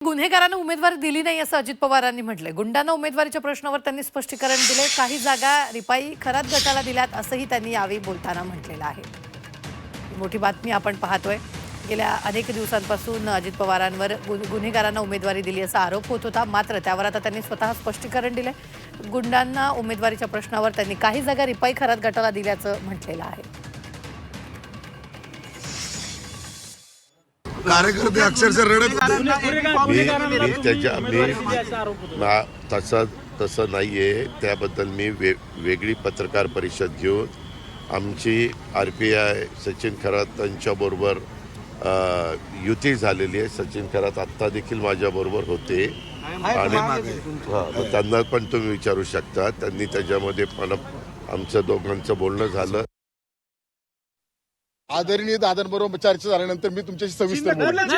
गुन्हेगारांना उमेदवारी दिली नाही असं अजित पवारांनी म्हटलंय. गुंडांना उमेदवारीच्या प्रश्नावर त्यांनी स्पष्टीकरण दिले. काही जागा रिपाई खरात गटाला दिल्यात असंही त्यांनी यावेळी बोलताना म्हटलेलं आहे. मोठी बातमी आपण पाहतोय. गेल्या अनेक दिवसांपासून अजित पवारांवर गुन्हेगारांना उमेदवारी दिली असा आरोप होत होता. मात्र त्यावर आता त्यांनी स्वतः स्पष्टीकरण दिले. गुंडांना उमेदवारीच्या प्रश्नावर त्यांनी काही जागा रिपाई खरात गटाला दिल्याचं म्हटलेलं आहे. कार्यकर्ते अक्षरशः रडत तसं नाहीये. त्याबद्दल मी वेगळी पत्रकार परिषद घेऊन आमची RPI सचिन खरात यांच्याबरोबर युती झालेली आहे. सचिन खरात आत्ता देखील माझ्याबरोबर होते आणि त्यांना पण तुम्ही विचारू शकता. त्यांनी त्याच्यामध्ये पण आमचं दोघांचं बोलणं झालं. आदरणीय दादांबरोबर चर्चा झाल्यानंतर मी तुमच्याशी सविस्तर बोलतो.